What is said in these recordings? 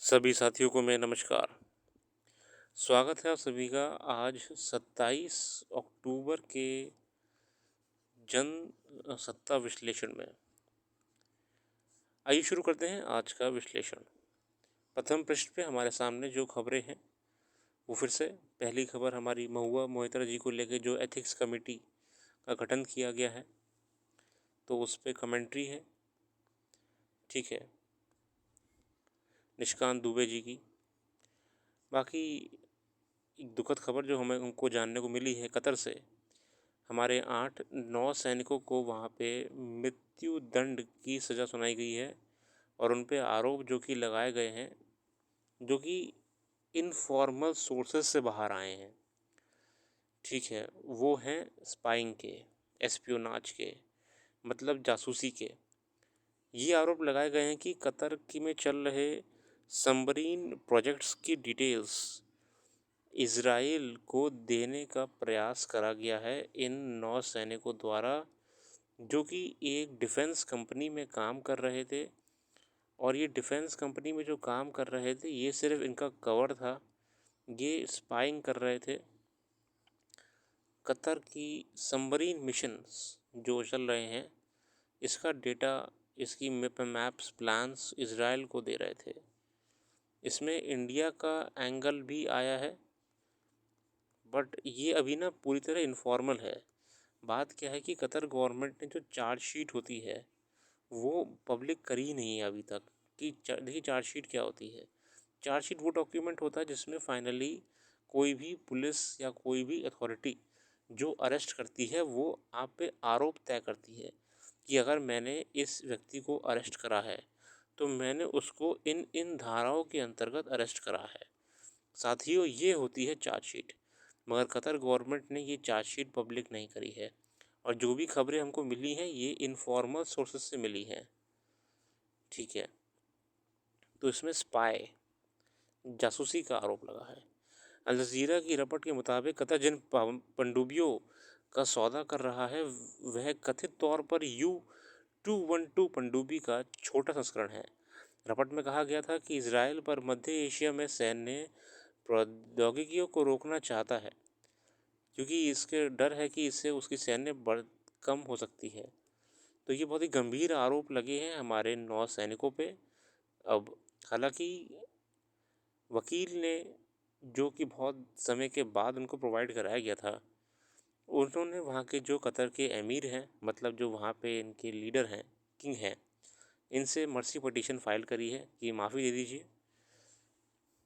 सभी साथियों को मैं नमस्कार। स्वागत है आप सभी का आज 27 अक्टूबर के जन सत्ता विश्लेषण में। आइए शुरू करते हैं आज का विश्लेषण। प्रथम पृष्ठ पे हमारे सामने जो खबरें हैं वो फिर से पहली खबर हमारी महुआ मोहित्रा जी को लेकर जो एथिक्स कमेटी का गठन किया गया है तो उस पर कमेंट्री है। ठीक है, निशिकांत दुबे जी की। बाकी एक दुखद खबर जो हमें उनको जानने को मिली है कतर से, हमारे 8-9 सैनिकों को वहाँ पे मृत्यु दंड की सज़ा सुनाई गई है और उन पे आरोप जो कि लगाए गए हैं जो कि इनफॉर्मल सोर्सेज से बाहर आए हैं। ठीक है, वो हैं स्पाइंग के, एस्पियोनाज के, मतलब जासूसी के। ये आरोप लगाए गए हैं कि कतर की में चल रहे सबमरीन प्रोजेक्ट्स की डिटेल्स इज़राइल को देने का प्रयास करा गया है इन 9 सैनिकों द्वारा, जो कि एक डिफेंस कंपनी में काम कर रहे थे। और ये डिफेंस कंपनी में जो काम कर रहे थे ये सिर्फ इनका कवर था, ये स्पाइंग कर रहे थे। कतर की सबमरीन मिशंस जो चल रहे हैं इसका डेटा, इसकी मैप्स प्लान्स इज़राइल को दे रहे थे। इसमें इंडिया का एंगल भी आया है, बट ये अभी ना पूरी तरह इनफॉर्मल है। बात क्या है कि कतर गवर्नमेंट ने जो चार्जशीट होती है वो पब्लिक करी नहीं है अभी तक। कि देखिए चार्जशीट क्या होती है। चार्जशीट वो डॉक्यूमेंट होता है जिसमें फाइनली कोई भी पुलिस या कोई भी अथॉरिटी जो अरेस्ट करती है वो आप पे आरोप तय करती है कि अगर मैंने इस व्यक्ति को अरेस्ट करा है तो मैंने उसको इन इन धाराओं के अंतर्गत अरेस्ट करा है। साथियों, ये होती है चार्जशीट। मगर कतर गवर्नमेंट ने ये चार्जशीट पब्लिक नहीं करी है और जो भी खबरें हमको मिली हैं ये इनफॉर्मल सोर्सेज से मिली हैं। ठीक है, तो इसमें स्पाई, जासूसी का आरोप लगा है। अल जज़ीरा की रिपोर्ट के मुताबिक कतर जिन पनडुब्बियों का सौदा कर रहा है वह कथित तौर पर U-212 पनडुब्बी का छोटा संस्करण है। रिपोर्ट में कहा गया था कि इजराइल पर मध्य एशिया में सैन्य प्रौद्योगिकियों को रोकना चाहता है क्योंकि इसके डर है कि इससे उसकी सैन्य बढ़ कम हो सकती है। तो ये बहुत ही गंभीर आरोप लगे हैं हमारे 9 सैनिकों पे। अब हालांकि वकील ने, जो कि बहुत समय के बाद उनको प्रोवाइड कराया गया था, उन्होंने वहाँ के जो कतर के अमीर हैं, मतलब जो वहाँ पे इनके लीडर हैं, किंग हैं, इनसे मर्सी पटिशन फाइल करी है कि माफ़ी दे दीजिए।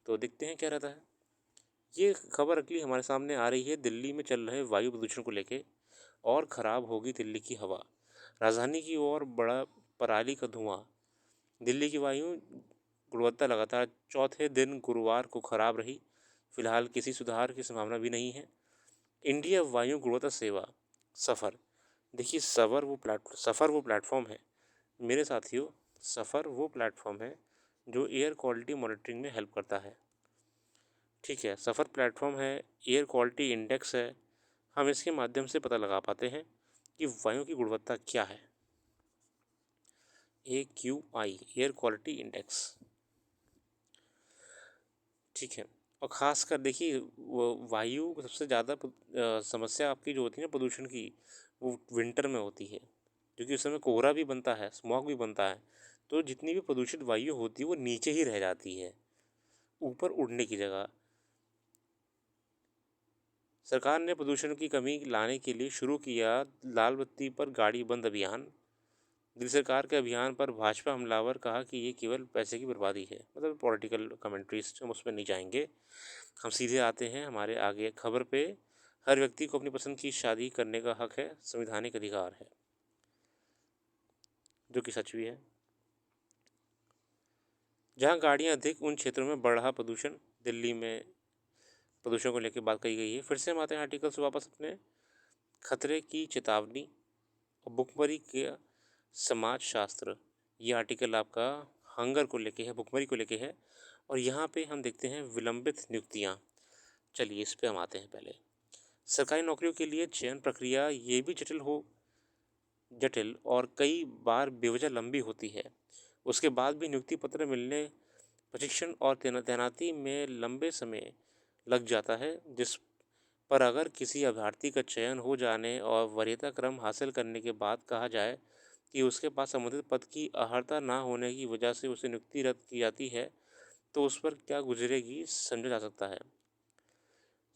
तो देखते हैं क्या रहता है। ये खबर अगली हमारे सामने आ रही है दिल्ली में चल रहे वायु प्रदूषण को लेके। और ख़राब होगी दिल्ली की हवा, राजधानी की ओर बड़ा पराली का धुआं। दिल्ली की वायु गुणवत्ता लगातार चौथे दिन गुरुवार को खराब रही। फिलहाल किसी सुधार की संभावना भी नहीं है। इंडिया वायु गुणवत्ता सेवा सफ़र, देखिए सफ़र वो प्लेटफॉर्म है मेरे साथियों। सफ़र वो प्लेटफॉर्म है जो एयर क्वालिटी मॉनिटरिंग में हेल्प करता है। ठीक है, सफ़र प्लेटफॉर्म है, एयर क्वालिटी इंडेक्स है। हम इसके माध्यम से पता लगा पाते हैं कि वायु की गुणवत्ता क्या है। AQI, air quality index. ठीक है, और ख़ासकर देखिए वो वायु को सबसे ज़्यादा समस्या आपकी जो होती है ना प्रदूषण की, वो विंटर में होती है क्योंकि उस समय कोहरा भी बनता है, स्मॉग भी बनता है। तो जितनी भी प्रदूषित वायु होती है वो नीचे ही रह जाती है, ऊपर उड़ने की जगह। सरकार ने प्रदूषण की कमी लाने के लिए शुरू किया लाल बत्ती पर गाड़ी बंद अभियान। दिल्ली सरकार के अभियान पर भाजपा हमलावर कहा कि ये केवल पैसे की बर्बादी है। मतलब पॉलिटिकल कमेंट्रीज हम उसमें नहीं जाएंगे, हम सीधे आते हैं हमारे आगे खबर पे। हर व्यक्ति को अपनी पसंद की शादी करने का हक है, संवैधानिक अधिकार है, जो कि सच भी है। जहां गाड़ियां अधिक उन क्षेत्रों में बढ़ रहा प्रदूषण, दिल्ली में प्रदूषण को लेकर बात कही गई है। फिर से हम आते हैं आर्टिकल से वापस अपने। खतरे की चेतावनी और भुखमरी के समाज शास्त्र, ये आर्टिकल आपका हंगर को लेके है, भुखमरी को लेके है। और यहाँ पे हम देखते हैं विलंबित नियुक्तियाँ। चलिए इस पे हम आते हैं पहले। सरकारी नौकरियों के लिए चयन प्रक्रिया ये भी जटिल और कई बार बेवजह लंबी होती है। उसके बाद भी नियुक्ति पत्र मिलने प्रशिक्षण और तैनाती में लंबे समय लग जाता है, जिस पर अगर किसी अभ्यर्थी का चयन हो जाने और वरीयता क्रम हासिल करने के बाद कहा जाए कि उसके पास संबंधित पद की अर्हता ना होने की वजह से उसे नियुक्ति रद्द की जाती है, तो उस पर क्या गुजरेगी समझा जा सकता है।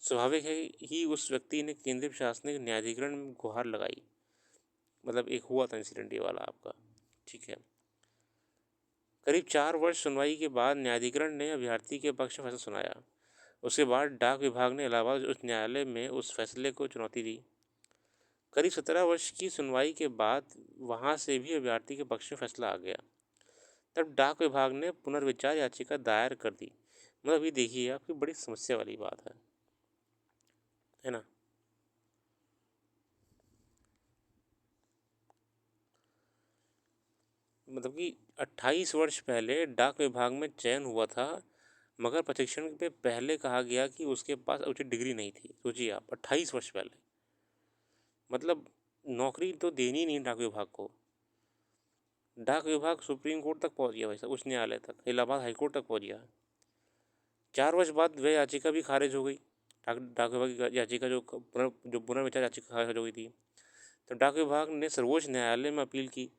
स्वाभाविक है ही उस व्यक्ति ने केंद्रीय प्रशासनिक न्यायाधिकरण में गुहार लगाई। मतलब एक हुआ था इंसिडेंट ये वाला आपका, ठीक है। करीब 4 वर्ष सुनवाई के बाद न्यायाधिकरण ने अभ्यर्थी के पक्ष में फैसला सुनाया। उसके बाद डाक विभाग ने इलाहाबाद उच्च न्यायालय में उस फैसले को चुनौती दी। करीब 17 वर्ष की सुनवाई के बाद वहां से भी अभ्यर्थी के पक्ष में फैसला आ गया। तब डाक विभाग ने पुनर्विचार याचिका दायर कर दी। मतलब ये देखिए आपकी बड़ी समस्या वाली बात है ना। मतलब कि 28 वर्ष पहले डाक विभाग में चयन हुआ था, मगर प्रशिक्षण पे पहले कहा गया कि उसके पास उचित डिग्री नहीं थी। सोचिए आप, 28 वर्ष पहले, मतलब नौकरी तो देनी ही नहीं डाक विभाग को। डाक विभाग सुप्रीम कोर्ट तक पहुंच गया, वैसा उच्च न्यायालय तक, इलाहाबाद हाईकोर्ट तक पहुंच गया। 4 वर्ष बाद वह याचिका भी खारिज हो गई। डाक विभाग की याचिका जो पुनर्विचार याचिका खारिज हो गई थी। तो डाक विभाग ने सर्वोच्च न्यायालय में अपील की,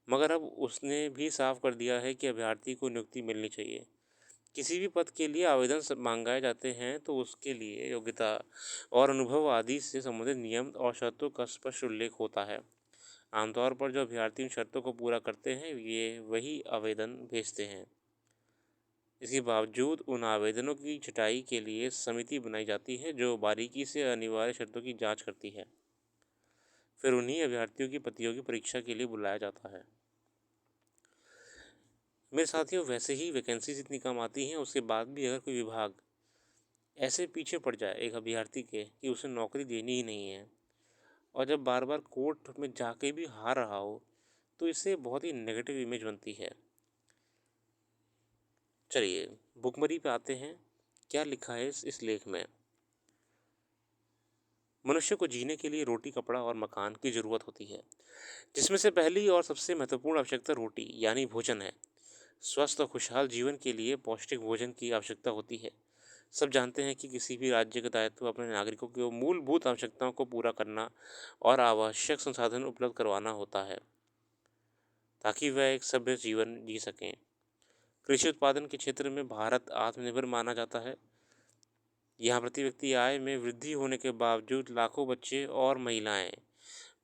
मगर अब उसने भी साफ कर दिया है कि अभ्यर्थी को नियुक्ति मिलनी चाहिए। किसी भी पद के लिए आवेदन मांगाए जाते हैं तो उसके लिए योग्यता और अनुभव आदि से संबंधित नियम और शर्तों का स्पष्ट उल्लेख होता है। आमतौर पर जो अभ्यर्थी इन शर्तों को पूरा करते हैं ये वही आवेदन भेजते हैं। इसके बावजूद उन आवेदनों की छँटाई के लिए समिति बनाई जाती है जो बारीकी से अनिवार्य शर्तों की जांच करती है। फिर उन्हीं अभ्यर्थियों की प्रतियोगी परीक्षा के लिए बुलाया जाता है। मेरे साथियों, वैसे ही वैकेंसीज इतनी कम आती हैं, उसके बाद भी अगर कोई विभाग ऐसे पीछे पड़ जाए एक अभ्यर्थी के कि उसे नौकरी देनी ही नहीं है, और जब बार बार कोर्ट में जाके भी हार रहा हो, तो इससे बहुत ही नेगेटिव इमेज बनती है। चलिए भुखमरी पे आते हैं। क्या लिखा है इस लेख में। मनुष्य को जीने के लिए रोटी, कपड़ा और मकान की ज़रूरत होती है, जिसमें से पहली और सबसे महत्वपूर्ण आवश्यकता रोटी यानी भोजन है। स्वस्थ और खुशहाल जीवन के लिए पौष्टिक भोजन की आवश्यकता होती है। सब जानते हैं कि किसी भी राज्य का दायित्व अपने नागरिकों की मूलभूत आवश्यकताओं को पूरा करना और आवश्यक संसाधन उपलब्ध करवाना होता है, ताकि वह एक सभ्य जीवन जी सकें। कृषि उत्पादन के क्षेत्र में भारत आत्मनिर्भर माना जाता है। यहाँ प्रति व्यक्ति आय में वृद्धि होने के बावजूद लाखों बच्चे और महिलाएं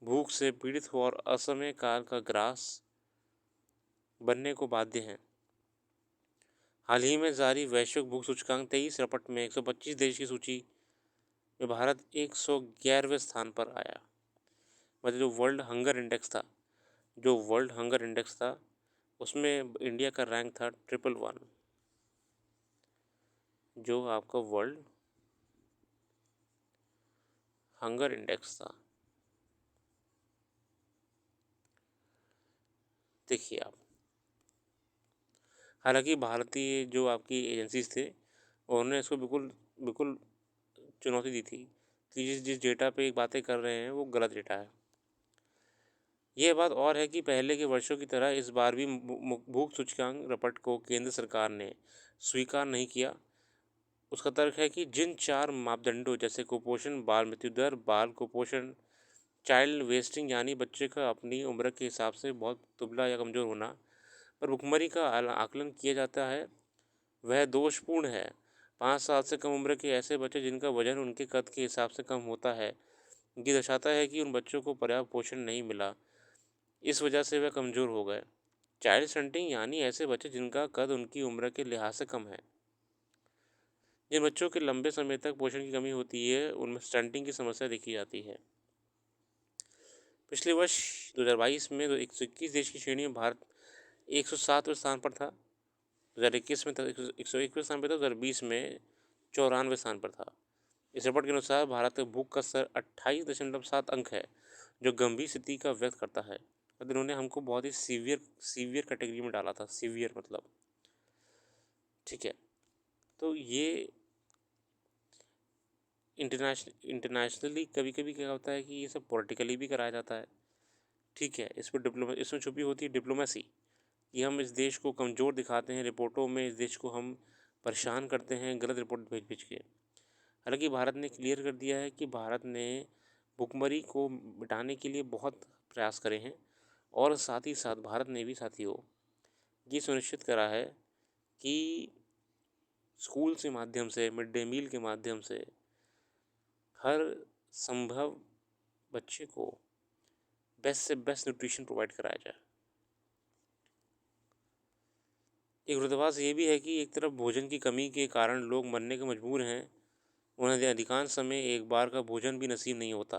भूख से पीड़ित हो और असमय काल का ग्रास बनने को बाध्य हैं। हाल ही में जारी वैश्विक भूख सूचकांक 23 रपट में 125 देश की सूची में भारत 111वें स्थान पर आया। मतलब जो वर्ल्ड हंगर इंडेक्स था उसमें इंडिया का रैंक था 111, जो आपका वर्ल्ड हंगर इंडेक्स था। देखिए आप, हालांकि भारतीय जो आपकी एजेंसीज थे उन्होंने इसको बिल्कुल बिल्कुल चुनौती दी थी कि जिस जिस डेटा पे बातें कर रहे हैं वो गलत डेटा है। यह बात और है कि पहले के वर्षों की तरह इस बार भी भूख सूचकांक रपट को केंद्र सरकार ने स्वीकार नहीं किया। उसका तर्क है कि जिन 4 मापदंडों जैसे कुपोषण, बाल मृत्यु दर, बाल कुपोषण, चाइल्ड वेस्टिंग यानी बच्चे का अपनी उम्र के हिसाब से बहुत दुबला या कमज़ोर होना पर भुखमरी का आकलन किया जाता है, वह दोषपूर्ण है। 5 साल से कम उम्र के ऐसे बच्चे जिनका वजन उनके कद के हिसाब से कम होता है, ये दर्शाता है कि उन बच्चों को पर्याप्त पोषण नहीं मिला, इस वजह से वह कमज़ोर हो गए। चाइल्ड स्टंटिंग यानी ऐसे बच्चे जिनका कद उनकी उम्र के लिहाज से कम है। जिन बच्चों के लंबे समय तक पोषण की कमी होती है उनमें स्टंटिंग की समस्या देखी जाती है। पिछले वर्ष 2022 में 121 देश की श्रेणी में भारत 107वें स्थान पर था। 2021 में 101वें स्थान पर था। 2020 में 94वें स्थान पर था। इस रिपोर्ट के अनुसार भारत का भूख का स्तर 28.7 अंक है, जो गंभीर स्थिति का व्यक्त करता है। और इन्होंने हमको बहुत ही सीवियर कैटेगरी में डाला था। सीवियर मतलब, ठीक है। तो ये इंटरनेशनली कभी कभी क्या होता है कि ये सब पॉलिटिकली भी कराया जाता है, ठीक है। इसमें छुपी होती है डिप्लोमेसी। कि हम इस देश को कमज़ोर दिखाते हैं, रिपोर्टों में इस देश को हम परेशान करते हैं गलत रिपोर्ट भेज भेज के। हालांकि भारत ने क्लियर कर दिया है कि भारत ने भुखमरी को मिटाने के लिए बहुत प्रयास करे हैं, और साथ ही साथ भारत ने भी साथियों ये सुनिश्चित करा है कि स्कूल के माध्यम से, मिड डे मील के माध्यम से हर संभव बच्चे को बेस्ट से बेस्ट न्यूट्रिशन प्रोवाइड कराया जाए। एक विरोधाभास ये भी है कि एक तरफ भोजन की कमी के कारण लोग मरने के मजबूर हैं, उन्हें अधिकांश समय एक बार का भोजन भी नसीब नहीं होता।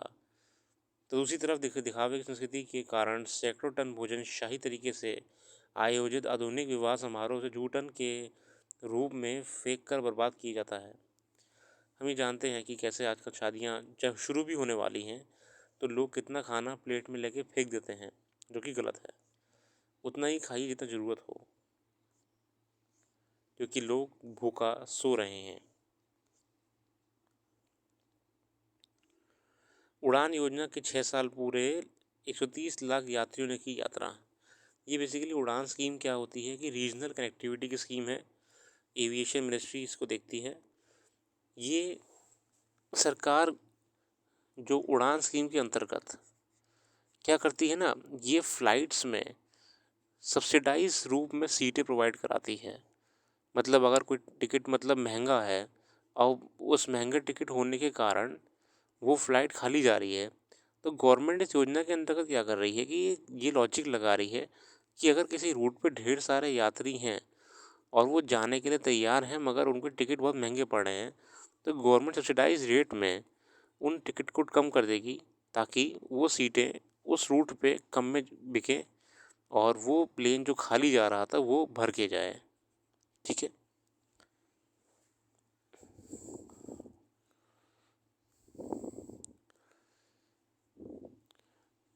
तो दूसरी तरफ दिखावे की संस्कृति के कारण सैकड़ों टन भोजन शाही तरीके से आयोजित आधुनिक विवाह समारोह से जूठन के रूप में फेंक कर बर्बाद किया जाता है। हम ये जानते हैं कि कैसे आजकल शादियां जब शुरू भी होने वाली हैं तो लोग कितना खाना प्लेट में लेके फेंक देते हैं, जो कि गलत है। उतना ही खाइए जितना ज़रूरत हो, क्योंकि लोग भूखा सो रहे हैं। उड़ान योजना के 6 साल पूरे, 130 लाख यात्रियों ने की यात्रा। ये बेसिकली उड़ान स्कीम क्या होती है कि रीजनल कनेक्टिविटी की स्कीम है। एविएशन मिनिस्ट्री इसको देखती है। ये सरकार जो उड़ान स्कीम के अंतर्गत क्या करती है ना, ये फ़्लाइट्स में सब्सिडाइज रूप में सीटें प्रोवाइड कराती है। मतलब अगर कोई टिकट मतलब महंगा है और उस महंगे टिकट होने के कारण वो फ़्लाइट खाली जा रही है, तो गवर्नमेंट इस योजना के अंतर्गत क्या कर रही है कि ये लॉजिक लगा रही है कि अगर किसी रूट पे ढेर सारे यात्री हैं और वो जाने के लिए तैयार हैं मगर उनके टिकट बहुत महंगे पड़ रहे हैं, तो गवर्नमेंट सब्सिडाइज रेट में उन टिकट को कम कर देगी ताकि वो सीटें उस रूट पे कम में बिके और वो प्लेन जो खाली जा रहा था वो भर के जाए। ठीक है।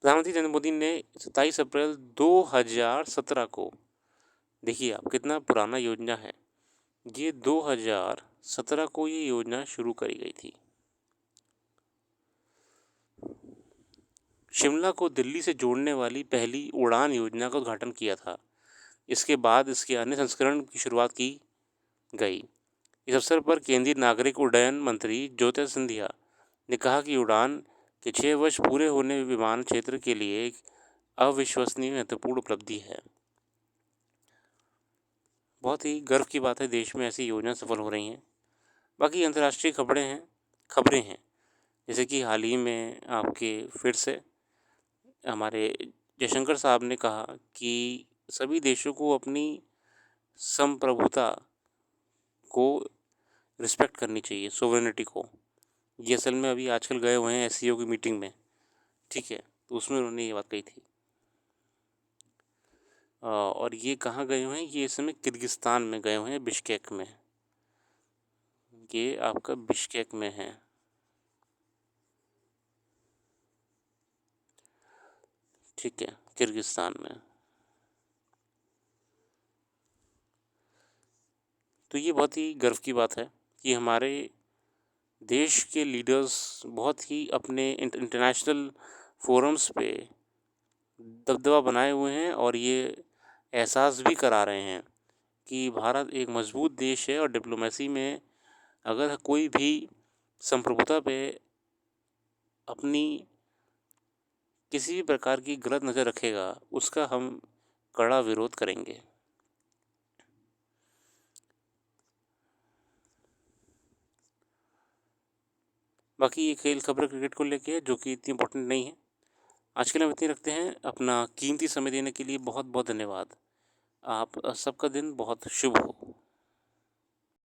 प्रधानमंत्री नरेंद्र मोदी ने 27 अप्रैल 2017 को, देखिए आप कितना पुराना योजना है ये, 2017 को ये योजना शुरू करी गई थी। शिमला को दिल्ली से जोड़ने वाली पहली उड़ान योजना का उद्घाटन किया था। इसके बाद इसके अन्य संस्करण की शुरुआत की गई। इस अवसर पर केंद्रीय नागरिक उड्डयन मंत्री ज्योतिरादित्य सिंधिया ने कहा कि उड़ान के 6 वर्ष पूरे होने विमान क्षेत्र के लिए एक अविश्वसनीय महत्वपूर्ण उपलब्धि है। बहुत ही गर्व की बात है, देश में ऐसी योजना सफल हो रही हैं। बाकी अंतर्राष्ट्रीय खबरें हैं जैसे कि हाल ही में आपके फिर से हमारे जयशंकर साहब ने कहा कि सभी देशों को अपनी संप्रभुता को रिस्पेक्ट करनी चाहिए, सोवरेनिटी को। ये असल में अभी आजकल गए हुए हैं एससीओ की मीटिंग में, ठीक है, तो उसमें उन्होंने ये बात कही थी। और ये कहाँ गए हुए हैं, ये इस समय किर्गिस्तान में गए हुए हैं, बिश्केक में। ये आपका बिश्केक में है, ठीक है, किर्गिस्तान में। तो ये बहुत ही गर्व की बात है कि हमारे देश के लीडर्स बहुत ही अपने इंटरनेशनल फोरम्स पे दबदबा बनाए हुए हैं और ये एहसास भी करा रहे हैं कि भारत एक मजबूत देश है और डिप्लोमेसी में अगर कोई भी संप्रभुता पे अपनी किसी भी प्रकार की गलत नज़र रखेगा उसका हम कड़ा विरोध करेंगे। बाकी ये खेल खबर क्रिकेट को लेके है जो कि इतनी इंपॉर्टेंट नहीं है। आज के लिए हम इतनी रखते हैं। अपना कीमती समय देने के लिए बहुत बहुत धन्यवाद। आप सबका दिन बहुत शुभ हो।